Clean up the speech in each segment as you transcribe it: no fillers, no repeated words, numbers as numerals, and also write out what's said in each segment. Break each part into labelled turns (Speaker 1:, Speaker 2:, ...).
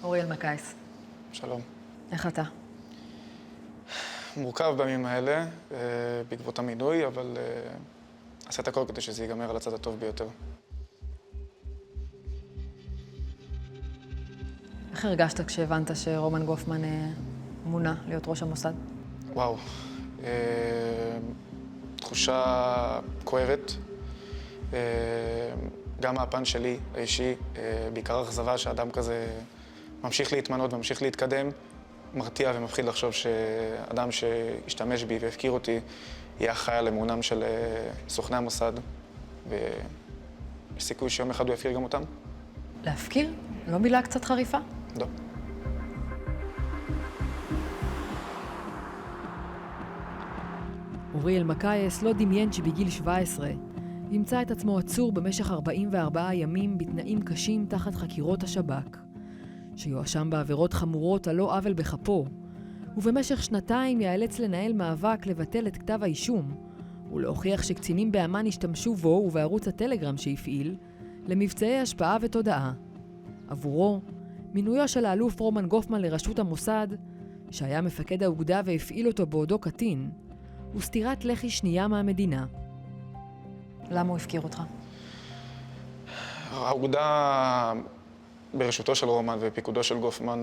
Speaker 1: אורי אלמקייס.
Speaker 2: שלום.
Speaker 1: איך אתה?
Speaker 2: מורכב בימים האלה, בעקבות המינוי, אבל עשה את הכל כדי שזה ייגמר על הצד הטוב ביותר.
Speaker 1: איך הרגשת כשהבנת שרומן גופמן מונה להיות ראש המוסד?
Speaker 2: וואו, תחושה כואבת. גם מהפן שלי, האישי, בעיקר אכזבה שאדם כזה ממשיך להתמנות וממשיך להתקדם, מרתיע ומפחיד לחשוב שאדם שהשתמש בי והפקיר אותי יהיה אחראי על אמונם של סוכני המוסד, ויש סיכוי שיום אחד הוא יפקיר גם אותם.
Speaker 1: להפקיר? לא מילה קצת חריפה?
Speaker 2: לא.
Speaker 1: אורי אלמקייס לא דמיין שבגיל 17 ימצא את עצמו עצור במשך 44 ימים בתנאים קשים תחת חקירות השב"כ, שיואשם בעבירות חמורות על לא עוול בכפו, ובמשך שנתיים ייאלץ לנהל מאבק לבטל את כתב האישום, ולהוכיח שקצינים באמן השתמשו בו ובערוץ הטלגרם שהפעיל למבצעי השפעה ותודעה. עבורו, מינויו של האלוף רומן גופמן לראשות המוסד, שהיה מפקד האוגדה והפעיל אותו בעודו קטין, הוא סתירת לחי שנייה מהמדינה. למה הוא הפקיר אותך?
Speaker 2: האוגדה בראשותו של רומן ופיקודו של גופמן,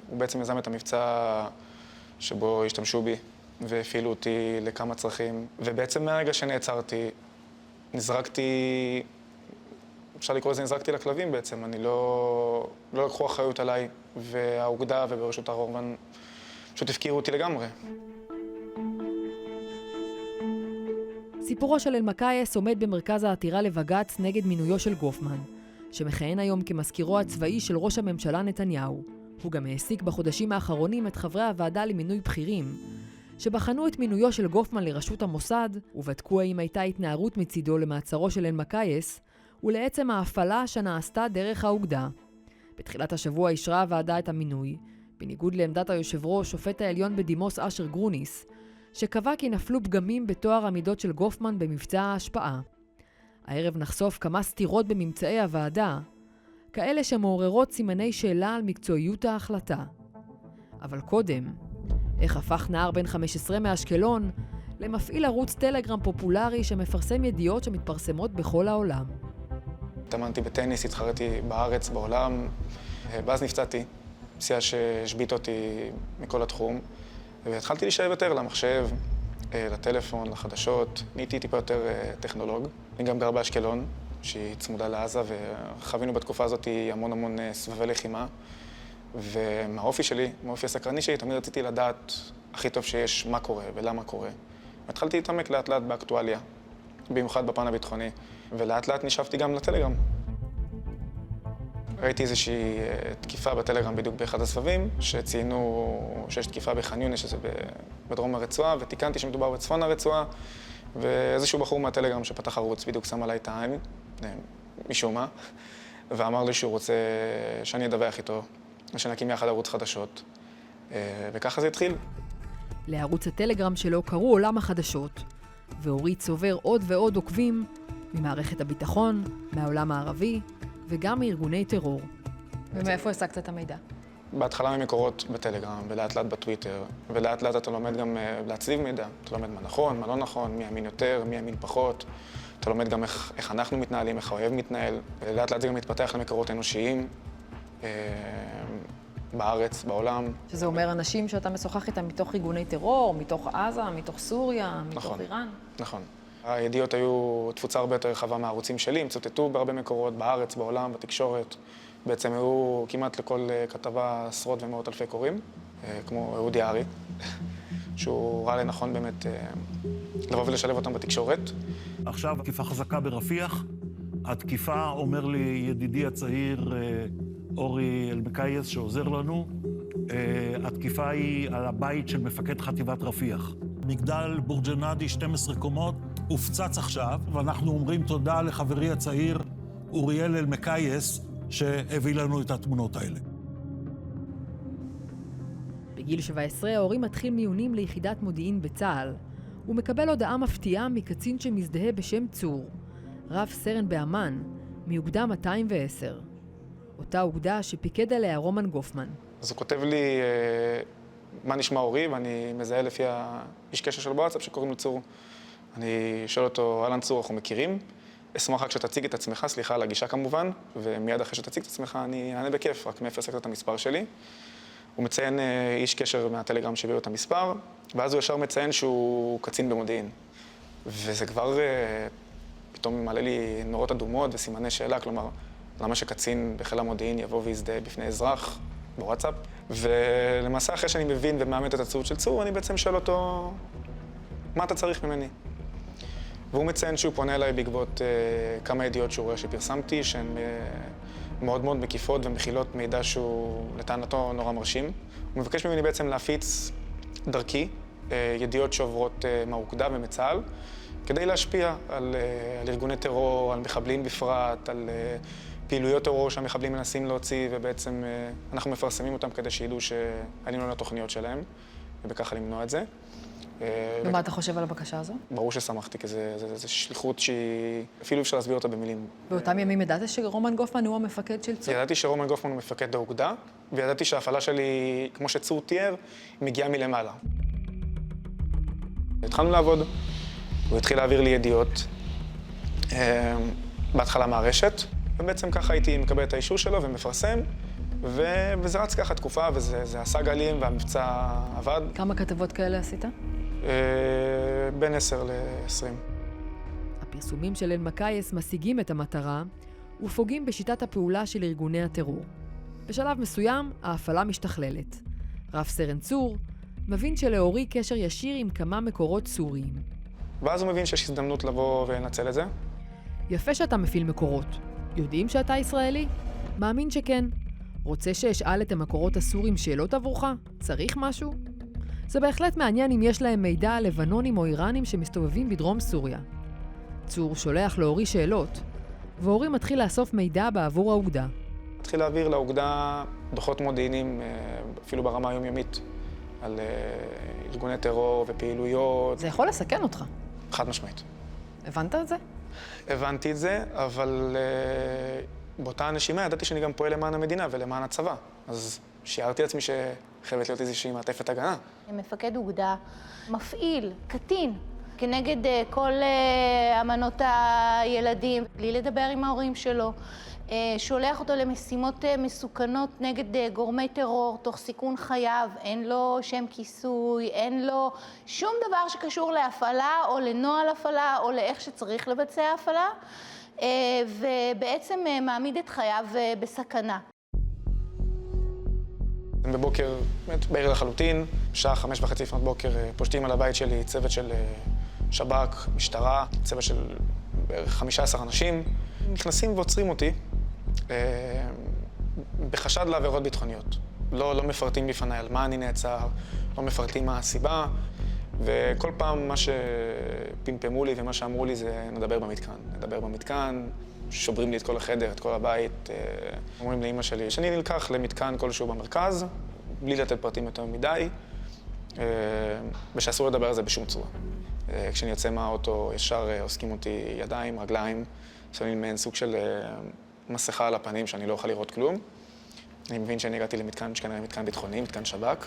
Speaker 2: הוא בעצם יזם את המבצע שבו השתמשו בי והפעילו אותי לכמה צרכים. ובעצם מהרגע שנעצרתי, נזרקתי, אפשר לקרוא לזה נזרקתי לכלבים בעצם. אני לא לקחו אחריות עליי, והאוגדה ובראשות רומן פשוט הפקירו אותי לגמרי.
Speaker 1: סיפורו של אלמקייס עומד במרכז העתירה לבג"ץ נגד מינויו של גופמן, שמכהן היום כמזכירו הצבאי של ראש הממשלה נתניהו. הוא גם העסיק בחודשים האחרונים את חברי הוועדה למינוי בכירים, שבחנו את מינויו של גופמן לראשות המוסד, ובדקו האם הייתה התנערות מצידו למעצרו של אלמקייס, ולעצם ההפעלה שנעשתה דרך האוגדה. בתחילת השבוע אישרה הוועדה את המינוי, בניגוד לעמדת היושב ראש שופט העליון בדימוס אשר גרוניס, שקבע כי נפלו פגמים בתואר המידות של גופמן במבצע ההשפעה. הערב נחשוף כמה סתירות בממצאי הוועדה, כאלה שמעוררות סימני שאלה על מקצועיות ההחלטה. אבל קודם, איך הפך נער בן 15 מאשקלון למפעיל ערוץ טלגרם פופולרי שמפרסם ידיעות שמתפרסמות בכל העולם?
Speaker 2: התאמנתי בטניס, התחרתי בארץ, בעולם, ואז נפצעתי, פציעה שהשבית אותי מכל התחום, והתחלתי להישאב יותר למחשב, לטלפון, לחדשות. נהייתי טיפה יותר טכנולוג. אני גם גר באשקלון, שהיא צמודה לעזה, וחווינו בתקופה הזאת המון סבבי לחימה. ומהאופי שלי, מהאופי הסקרני שלי, תמיד רציתי לדעת הכי טוב שיש מה קורה ולמה קורה. והתחלתי להתעמק לאט לאט באקטואליה, במיוחד בפן הביטחוני, ולאט לאט נשאבתי גם לטלגרם. ראיתי איזושהי תקיפה בטלגרם בדיוק באחד הסבבים, שציינו שיש תקיפה בח'אן יונס, שזה בדרום הרצועה, ותיקנתי שמדובר בצפון הרצועה, ואיזשהו בחור מהטלגרם שפתח ערוץ בדיוק שם עליי את העין, משום מה, ואמר לי שהוא רוצה שאני אדווח איתו, ושנקים יחד ערוץ חדשות, וככה זה התחיל.
Speaker 1: לערוץ הטלגרם שלו קראו עולם החדשות, ואורי צובר עוד ועוד עוקבים ממערכת הביטחון, מהעולם הערבי, וגם מארגוני טרור. ומאיפה השגת את המידע?
Speaker 2: בהתחלה ממקורות בטלגרם, ולאט לאט בטוויטר, ולאט לאט אתה לומד גם להצליב מידע. אתה לומד מה נכון, מה לא נכון, מי ימין יותר, מי ימין פחות. אתה לומד גם איך אנחנו מתנהלים, איך האויב מתנהל, ולאט לאט זה גם מתפתח למקורות אנושיים, בארץ, בעולם.
Speaker 1: שזה אומר אנשים שאתה משוחח איתם מתוך ארגוני טרור, מתוך עזה, מתוך סוריה, מתוך איראן.
Speaker 2: נכון. הידיעות היו תפוצה הרבה יותר רחבה מהערוצים שלי, הם צוטטו בהרבה מקורות, בארץ, בעולם, בתקשורת. בעצם היו כמעט לכל כתבה עשרות ומאות אלפי קוראים, כמו אודי יערי, שהוא ראה לנכון באמת לבוא ולשלב אותם בתקשורת.
Speaker 3: עכשיו תקיפה חזקה ברפיח. התקיפה, אומר לי ידידי הצעיר אורי אלמקייס שעוזר לנו, התקיפה היא על הבית של מפקד חטיבת רפיח. מגדל בורג'נדי 12 קומות, הופצץ עכשיו, ואנחנו אומרים תודה לחברי הצעיר אוריאל אלמקייס שהביא לנו את התמונות האלה.
Speaker 1: בגיל 17 אורי מתחיל מיונים ליחידת מודיעין בצה"ל. הוא מקבל הודעה מפתיעה מקצין שמזדהה בשם צור, רב סרן באמן, מאוגדה 210. אותה אוגדה שפיקד עליה רומן גופמן.
Speaker 2: אז הוא כותב לי, מה נשמע אורי, ואני מזהה לפי האיש קשר של בוואטסאפ שקוראים לו צור. אני שואל אותו, אהלן צור, אנחנו מכירים? אשמח רק שתציג את עצמך, סליחה על הגישה כמובן, ומיד אחרי שתציג את עצמך אני אענה בכיף, רק מאיפה עסקת את המספר שלי. הוא מציין איש קשר מהטלגרם שהביאו את המספר, ואז הוא ישר מציין שהוא קצין במודיעין. וזה כבר פתאום מעלה לי נורות אדומות וסימני שאלה, כלומר, למה שקצין בחיל המודיעין יבוא ויזדהה בפני אזרח בוואטסאפ? ולמעשה אחרי שאני מבין ומאמת את הצוות של צור, אני בעצם שואל אותו, מה אתה צריך ממני? והוא מציין שהוא פונה אליי בעקבות כמה ידיעות שהוא רואה שפרסמתי, שהן מאוד מאוד מקיפות ומכילות מידע שהוא לטענתו נורא מרשים. הוא מבקש ממני בעצם להפיץ דרכי ידיעות שעוברות מהאוגדה ומצה"ל, כדי להשפיע על ארגוני טרור, על מחבלים בפרט, על פעילויות טרור שהמחבלים מנסים להוציא, ובעצם אנחנו מפרסמים אותם כדי שידעו שעלינו לתוכניות שלהם, ובככה למנוע את זה.
Speaker 1: ומה אתה חושב על הבקשה הזו?
Speaker 2: ברור ששמחתי, כי זו שליחות שהיא אפילו אפשר להסביר אותה במילים.
Speaker 1: באותם ימים ידעת שרומן גופמן הוא המפקד של צור?
Speaker 2: ידעתי שרומן גופמן הוא מפקד האוגדה, וידעתי שההפעלה שלי, כמו שצור תיאר, מגיעה מלמעלה. התחלנו לעבוד, הוא התחיל להעביר לי ידיעות, בהתחלה מהרשת, ובעצם ככה הייתי מקבל את האישור שלו ומפרסם, וזה רץ ככה תקופה, וזה עשה גלים והמבצע עבד.
Speaker 1: כמה כתבות כאלה עשית?
Speaker 2: בין 10 ל-20.
Speaker 1: הפרסומים של אלמקייס משיגים את המטרה ופוגעים בשיטת הפעולה של ארגוני הטרור. בשלב מסוים ההפעלה משתכללת. רב סרן צור מבין שלאורי קשר ישיר עם כמה מקורות סוריים.
Speaker 2: ואז הוא מבין שיש הזדמנות לבוא ולנצל את זה.
Speaker 1: יפה שאתה מפעיל מקורות. יודעים שאתה ישראלי? מאמין שכן. רוצה שאשאל את המקורות הסורים שאלות עבורך? צריך משהו? זה בהחלט מעניין אם יש להם מידע על לבנונים או איראנים שמסתובבים בדרום סוריה. צור שולח לאורי שאלות, ואורי מתחיל לאסוף מידע בעבור האוגדה.
Speaker 2: התחיל להעביר לאוגדה דוחות מודיעיניים, אפילו ברמה היומיומית, על ארגוני טרור ופעילויות.
Speaker 1: זה יכול לסכן אותך.
Speaker 2: חד משמעית.
Speaker 1: הבנת את זה?
Speaker 2: הבנתי את זה, אבל באותה הנשימה ידעתי שאני גם פועל למען המדינה ולמען הצבא. אז שיערתי לעצמי שחייבת להיות איזושהי מעטפת הגנה.
Speaker 4: מפקד אוגדה מפעיל, קטין, כנגד כל אמנות הילדים, בלי לדבר עם ההורים שלו. שולח אותו למשימות מסוכנות נגד גורמי טרור, תוך סיכון חייו, אין לו שם כיסוי, אין לו שום דבר שקשור להפעלה או לנוהל הפעלה או לאיך שצריך לבצע הפעלה, ובעצם מעמיד את חייו בסכנה.
Speaker 2: בבוקר, באמת, בעיר לחלוטין, בשעה 5:30 לפנות בוקר, פושטים על הבית שלי צוות של שב"כ, משטרה, צוות של בערך 15 אנשים. נכנסים ועוצרים אותי בחשד לעבירות ביטחוניות. לא מפרטים בפניי על מה אני נעצר, לא מפרטים מה הסיבה, וכל פעם מה שפמפמו לי ומה שאמרו לי זה נדבר במתקן. נדבר במתקן, שוברים לי את כל החדר, את כל הבית. אומרים לאמא שלי שאני נלקח למתקן כלשהו במרכז, בלי לתת פרטים יותר מדי, ושאסור לדבר על זה בשום צורה. כשאני יוצא מהאוטו, ישר עוסקים אותי ידיים, רגליים, שמים מעין סוג של מסכה על הפנים שאני לא אוכל לראות כלום. אני מבין שאני הגעתי למתקן שכנראה מתקן ביטחוני, מתקן שב"כ,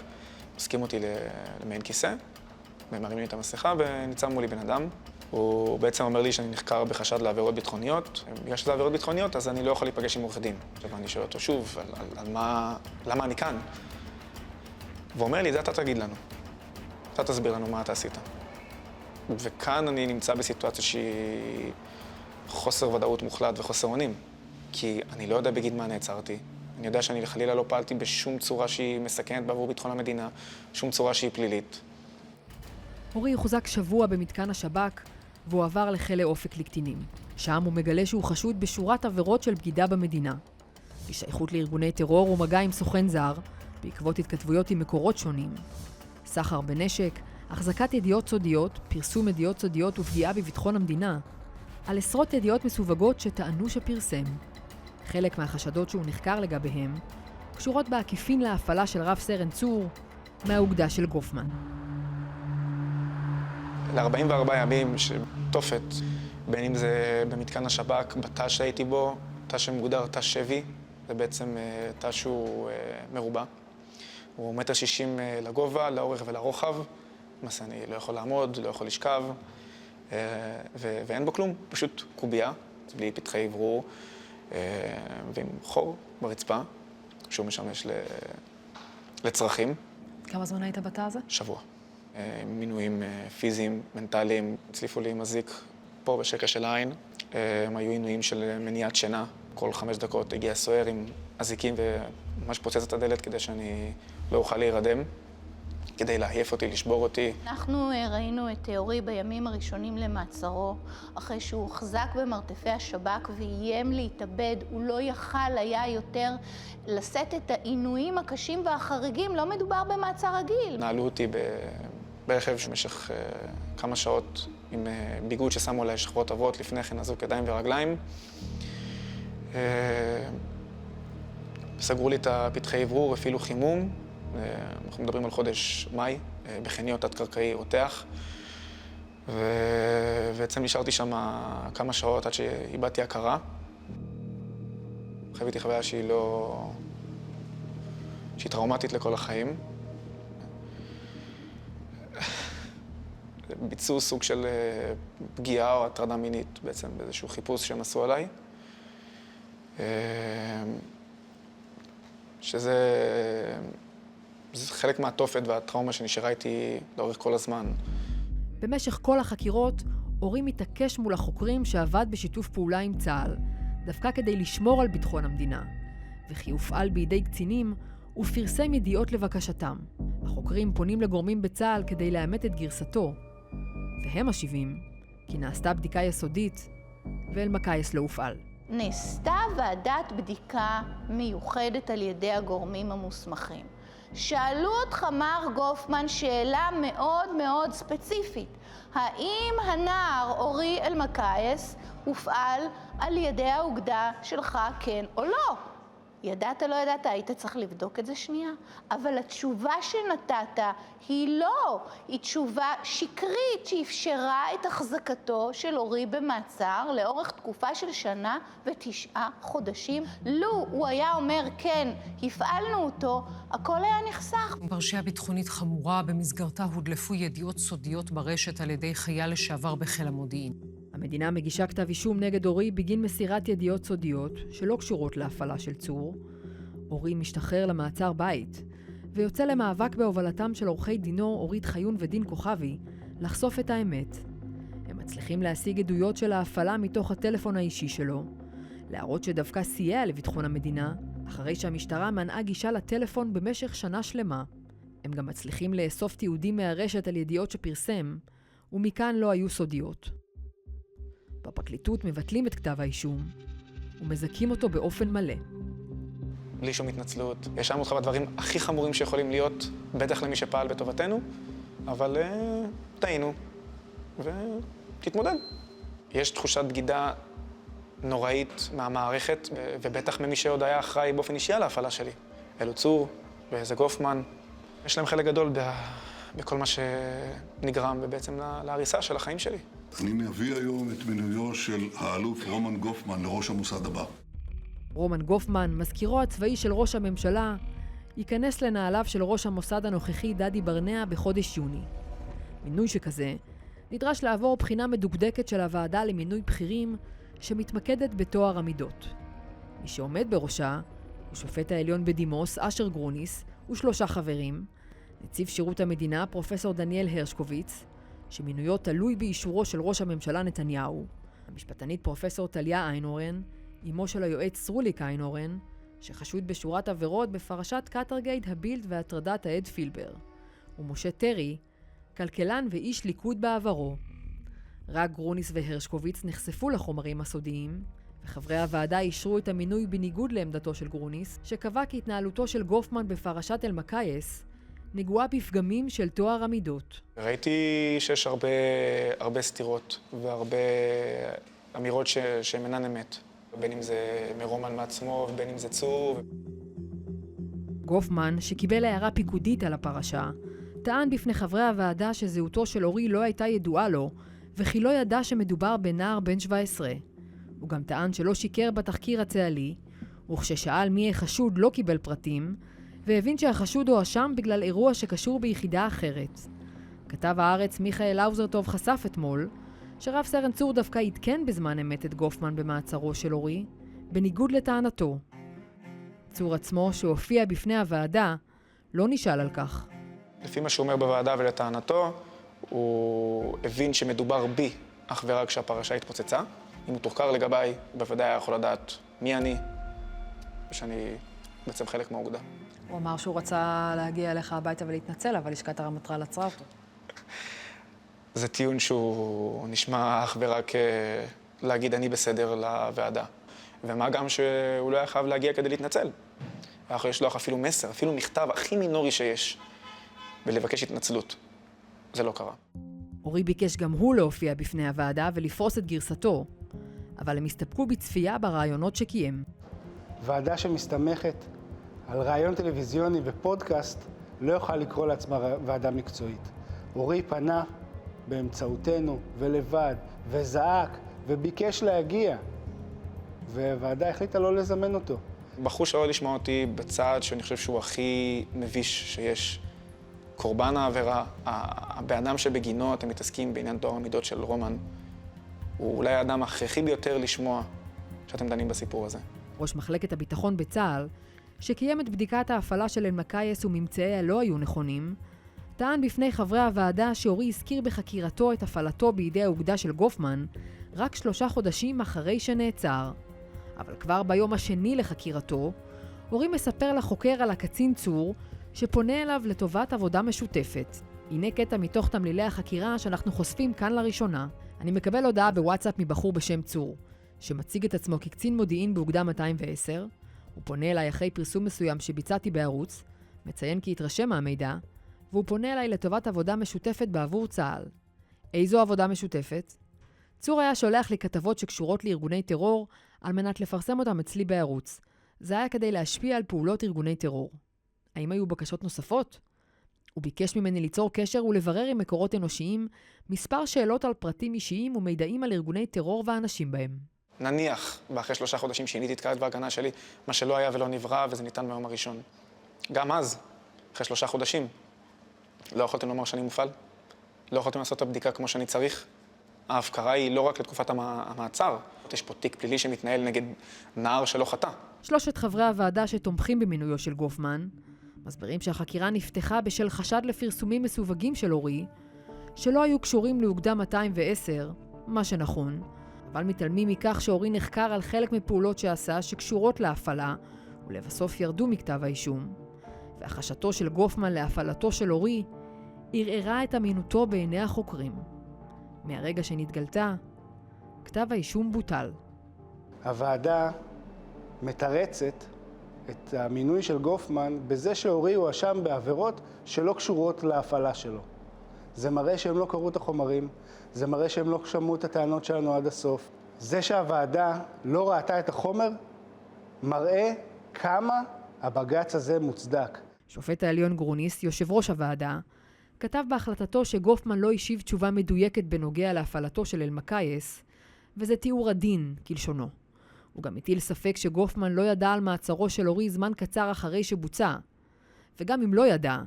Speaker 2: עוסקים אותי למעין כיסא, ומרים לי את המסכה וניצב מולי בן אדם. הוא בעצם אומר לי שאני נחקר בחשד לעבירות ביטחוניות. בגלל שזה עבירות ביטחוניות, אז אני לא יכול להיפגש עם עורך דין. עכשיו אני שואל אותו שוב, למה אני כאן? והוא אומר לי, זה אתה תגיד לנו. אתה תסביר לנו מה אתה עשית. וכאן אני נמצא בסיטואציה שהיא חוסר ודאות מוחלט וחוסר אונים. כי אני לא יודע בגיד מה נעצרתי. אני יודע שאני חלילה לא פעלתי בשום צורה שהיא מסכנת בעבור ביטחון המדינה, שום צורה שהיא פלילית.
Speaker 1: אורי הוחזק שבוע במתקן השב"כ, והוא עבר לכלא אופק לקטינים. שם הוא מגלה שהוא חשוד בשורת עבירות של בגידה במדינה. השייכות לארגוני טרור ומגע עם סוכן זר, בעקבות התכתבויות עם מקורות שונים. סחר בנשק, החזקת ידיעות סודיות, פרסום ידיעות סודיות ופגיעה בביטחון המדינה, על עשרות ידיעות מסווגות שטענו שפרסם. חלק מהחשדות שהוא נחקר לגביהם קשורות בעקיפין להפעלה של רב סרן צור מהאוגדה של גופמן.
Speaker 2: ל-44 ימים שתופת, בין אם זה במתקן השב"כ, בתא שהייתי בו, תא שמוגדר תא שבי, זה בעצם תא שהוא מרובע. הוא 1.60 מטר לגובה, לאורך ולרוחב. למעשה אני לא יכול לעמוד, לא יכול לשכב, ואין בו כלום, פשוט קובייה, בלי פתחי אוורור, ועם חור ברצפה, שהוא משמש לצרכים.
Speaker 1: כמה זמן היית בתא הזה?
Speaker 2: שבוע. מינויים פיזיים, מנטליים, הצליפו לי מזיק פה בשקע של העין. הם היו עינויים של מניעת שינה. כל 5 דקות הגיע סוער עם אזיקים וממש פוצץ את הדלת כדי שאני לא אוכל להירדם, כדי להעיף אותי, לשבור אותי.
Speaker 4: אנחנו ראינו את אורי בימים הראשונים למעצרו, אחרי שהוא הוחזק במרתפי השב"כ ואיים להתאבד. הוא לא יכל היה יותר לשאת את העינויים הקשים והחריגים, לא מדובר במעצר רגיל.
Speaker 2: נעלו אותי ברכב במשך כמה שעות עם ביגוד ששמו עליי שכבות עבות, לפני כן אזוק ידיים ורגליים. סגרו לי את הפתחי אוורור, הפעילו חימום. אנחנו מדברים על חודש מאי, בחניון תת-קרקעי רותח. ובעצם נשארתי שם כמה שעות עד שאיבדתי הכרה. חוויתי חוויה שהיא טראומטית לכל החיים. ביצעו סוג של פגיעה או הטרדה מינית בעצם, באיזשהו חיפוש שהם עשו עליי. שזה חלק מהתופת והטראומה שנשארה איתי לאורך כל הזמן.
Speaker 1: במשך כל החקירות, אורי מתעקש מול החוקרים שעבד בשיתוף פעולה עם צה"ל, דווקא כדי לשמור על ביטחון המדינה. וכי הופעל בידי קצינים, הוא פרסם ידיעות לבקשתם. החוקרים פונים לגורמים בצה"ל כדי לאמת את גרסתו, והם משיבים כי נעשתה בדיקה יסודית ואלמקייס לא הופעל.
Speaker 4: נעשתה ועדת בדיקה מיוחדת על ידי הגורמים המוסמכים. שאלו אותך מר גופמן שאלה מאוד מאוד ספציפית. האם הנער אורי אלמקייס הופעל על ידי האוגדה שלך, כן או לא? ידעת, לא ידעת, היית צריך לבדוק את זה שנייה. אבל התשובה שנתת היא לא. היא תשובה שקרית שאפשרה את החזקתו של אורי במעצר לאורך תקופה של 1.9 חודשים. לו הוא היה אומר כן, הפעלנו אותו, הכל היה נחסך.
Speaker 5: פרשייה ביטחונית חמורה, במסגרתה הודלפו ידיעות סודיות ברשת על ידי חייל לשעבר בחיל המודיעין.
Speaker 1: המדינה מגישה כתב אישום נגד אורי בגין מסירת ידיעות סודיות שלא קשורות להפעלה של צור. אורי משתחרר למעצר בית ויוצא למאבק בהובלתם של עורכי דינו אורית חיון ודין כוכבי לחשוף את האמת. הם מצליחים להשיג עדויות של ההפעלה מתוך הטלפון האישי שלו, להראות שדווקא סייע לביטחון המדינה אחרי שהמשטרה מנעה גישה לטלפון במשך שנה שלמה. הם גם מצליחים לאסוף תיעודים מהרשת על ידיעות שפרסם, ומכאן לא היו סודיות. בפרקליטות מבטלים את כתב האישום ומזכים אותו באופן מלא.
Speaker 2: בלי שום התנצלות. האשמנו אותך בדברים הכי חמורים שיכולים להיות, בטח למי שפעל בטובתנו, אבל טעינו, ותתמודד. יש תחושת בגידה נוראית מהמערכת, ובטח ממי שעוד היה אחראי באופן אישי על ההפעלה שלי. אלו צור ואיזה גופמן. יש להם חלק גדול בכל מה שנגרם, ובעצם להריסה של החיים שלי.
Speaker 6: אני מביא היום את מינויו של האלוף רומן גופמן לראש המוסד הבא.
Speaker 1: רומן גופמן, מזכירו הצבאי של ראש הממשלה, ייכנס לנעליו של ראש המוסד הנוכחי דדי ברנע בחודש יוני. מינוי שכזה נדרש לעבור בחינה מדוקדקת של הוועדה למינוי בכירים שמתמקדת בתואר המידות. מי שעומד בראשה הוא שופט העליון בדימוס אשר גרוניס ו3 חברים, נציב שירות המדינה פרופסור דניאל הרשקוביץ, שמינויו תלוי באישורו של ראש הממשלה נתניהו, המשפטנית פרופסור טליה איינהורן, אמו של היועץ רוליק איינהורן, שחשוד בשורת עבירות בפרשת קטרגייט, הבילד והטרדת העד פילבר, ומשה טרי, כלכלן ואיש ליכוד בעברו. רק גרוניס והרשקוביץ נחשפו לחומרים הסודיים, וחברי הוועדה אישרו את המינוי בניגוד לעמדתו של גרוניס, שקבע כי התנהלותו של גופמן בפרשת אלמקייס נגועה בפגמים של טוהר המידות.
Speaker 2: ראיתי שיש הרבה סתירות והרבה אמירות שהן אינן אמת. בין אם זה מרומן מעצמו ובין אם זה צור.
Speaker 1: גופמן, שקיבל הערה פיקודית על הפרשה, טען בפני חברי הוועדה שזהותו של אורי לא הייתה ידועה לו, וכי לא ידע שמדובר בנער בן 17. הוא גם טען שלא שיקר בתחקיר הצה"לי, וכששאל מי החשוד לא קיבל פרטים, והבין שהחשוד הואשם בגלל אירוע שקשור ביחידה אחרת. כתב הארץ מיכאל לאוזרטוב חשף אתמול שרב סרן צור דווקא עדכן בזמן אמת את גופמן במעצרו של אורי, בניגוד לטענתו. צור עצמו, שהופיע בפני הוועדה, לא נשאל על כך.
Speaker 2: לפי מה שהוא אומר בוועדה ולטענתו, הוא הבין שמדובר בי אך ורק כשהפרשה התפוצצה. אם הוא תוחקר לגביי, בוודאי היה יכול לדעת מי אני, ושאני בעצם חלק מהאוגדה.
Speaker 1: הוא אמר שהוא רצה להגיע אליך הביתה ולהתנצל, אבל לשכת הרמטכ"ל עצרה אותו.
Speaker 2: זה טיעון שהוא נשמע אך ורק להגיד אני בסדר לוועדה. ומה גם שהוא לא היה חייב להגיע כדי להתנצל. היה יכול לשלוח אפילו מסר, אפילו מכתב הכי מינורי שיש, ולבקש התנצלות. זה לא קרה.
Speaker 1: אורי ביקש גם הוא להופיע בפני הוועדה ולפרוס את גרסתו, אבל הם הסתפקו בצפייה ברעיונות שקיים.
Speaker 7: ועדה שמסתמכת על רעיון טלוויזיוני ופודקאסט לא יוכל לקרוא לעצמה ועדה מקצועית. אורי פנה באמצעותנו ולבד, וזעק וביקש להגיע, והוועדה החליטה לא לזמן אותו.
Speaker 2: בחרו שלא לשמוע אותי בצעד שאני חושב שהוא הכי מביש שיש. קורבן העבירה, הבאדם שבגינו אתם מתעסקים בעניין טוהר המידות של רומן, הוא אולי האדם הכרחי ביותר לשמוע שאתם דנים בסיפור הזה.
Speaker 1: ראש מחלקת הביטחון בצה"ל, שקיים את בדיקת ההפעלה של אלמקייס וממצאיה לא היו נכונים, טען בפני חברי הוועדה שאורי הזכיר בחקירתו את הפעלתו בידי האוגדה של גופמן רק 3 חודשים אחרי שנעצר. אבל כבר ביום השני לחקירתו, אורי מספר לחוקר על הקצין צור שפונה אליו לטובת עבודה משותפת. הנה קטע מתוך תמלילי החקירה שאנחנו חושפים כאן לראשונה. אני מקבל הודעה בוואטסאפ מבחור בשם צור, שמציג את עצמו כקצין מודיעין באוגדה 210, הוא פונה אליי אחרי פרסום מסוים שביצעתי בערוץ, מציין כי התרשם מהמידע, והוא פונה אליי לטובת עבודה משותפת בעבור צה"ל. איזו עבודה משותפת? צור היה שולח לי כתבות שקשורות לארגוני טרור על מנת לפרסם אותם אצלי בערוץ. זה היה כדי להשפיע על פעולות ארגוני טרור. האם היו בקשות נוספות? הוא ביקש ממני ליצור קשר ולברר עם מקורות אנושיים מספר שאלות על פרטים אישיים ומידעים על ארגוני טרור ואנשים בהם.
Speaker 2: נניח, ואחרי 3 חודשים שיניתי את כרת והגנה שלי, מה שלא היה ולא נברא, וזה ניתן מהיום הראשון. גם אז, אחרי 3 חודשים, לא יכולתם לומר שאני מופעל? לא יכולתם לעשות את הבדיקה כמו שאני צריך? ההפקרה היא לא רק לתקופת המעצר. יש פה תיק פלילי שמתנהל נגד נער שלא חטא.
Speaker 1: 3 חברי הוועדה שתומכים במינויו של גופמן, מסבירים שהחקירה נפתחה בשל חשד לפרסומים מסווגים של אורי, שלא היו קשורים לאוגדה 210, מה שנכון, אבל מתעלמים מכך שאורי נחקר על חלק מפעולות שעשה שקשורות להפעלה, ולבסוף ירדו מכתב האישום. והחשתו של גופמן להפעלתו של אורי ערערה את אמינותו בעיני החוקרים. מהרגע שנתגלתה, כתב האישום בוטל.
Speaker 7: הוועדה מתרצת את המינוי של גופמן בזה שאורי הואשם בעבירות שלא קשורות להפעלה שלו. זה מראה שהם לא קראו את החומרים, זה מראה שהם לא שמעו את הטענות שלנו עד הסוף. זה שהוועדה לא ראתה את החומר, מראה כמה הבג"ץ הזה מוצדק.
Speaker 1: שופט העליון גרוניס, יושב ראש הוועדה, כתב בהחלטתו שגופמן לא השיב תשובה מדויקת בנוגע להפעלתו של אלמקייס, וזה תיאור הדין כלשונו. הוא גם הטיל ספק שגופמן לא ידע על מעצרו של אורי זמן קצר אחרי שבוצע. וגם אם לא ידע,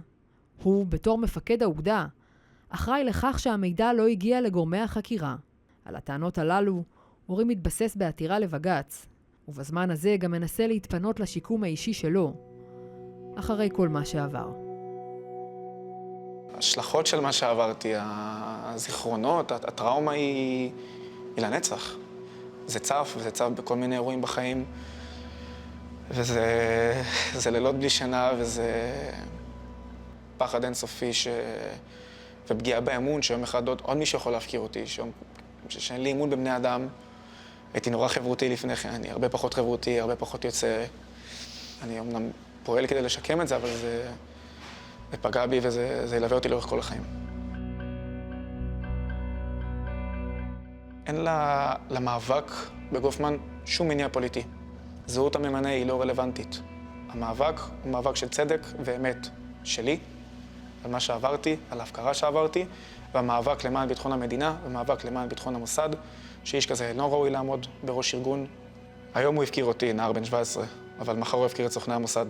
Speaker 1: הוא, בתור מפקד האוגדה, אחראי לכך שהמידע לא הגיע לגורמי החקירה. על הטענות הללו, אורי מתבסס בעתירה לבג"ץ, ובזמן הזה גם מנסה להתפנות לשיקום האישי שלו, אחרי כל מה שעבר.
Speaker 2: ההשלכות של מה שעברתי, הזיכרונות, הטראומה היא לנצח. זה צף, וזה צף בכל מיני אירועים בחיים, וזה לילות בלי שינה, וזה פחד אינסופי ופגיעה באמון, שיום אחד עוד מישהו יכול להפקיר אותי, שאין לי אמון בבני אדם. הייתי נורא חברותי לפני כן, אני הרבה פחות חברותי, הרבה פחות יוצא. אני אמנם פועל כדי לשקם את זה, אבל זה פגע בי וזה ילווה אותי לאורך כל החיים. אין למאבק בגופמן שום מניע פוליטי. זהות הממנה היא לא רלוונטית. המאבק הוא מאבק של צדק ואמת שלי, על מה שעברתי, על ההפקרה שעברתי, והמאבק למען ביטחון המדינה, ומאבק למען ביטחון המוסד, שאיש כזה אינו ראוי לעמוד בראש ארגון. היום הוא הפקיר אותי, נער בן 17, אבל מחר הוא הפקיר את סוכני המוסד.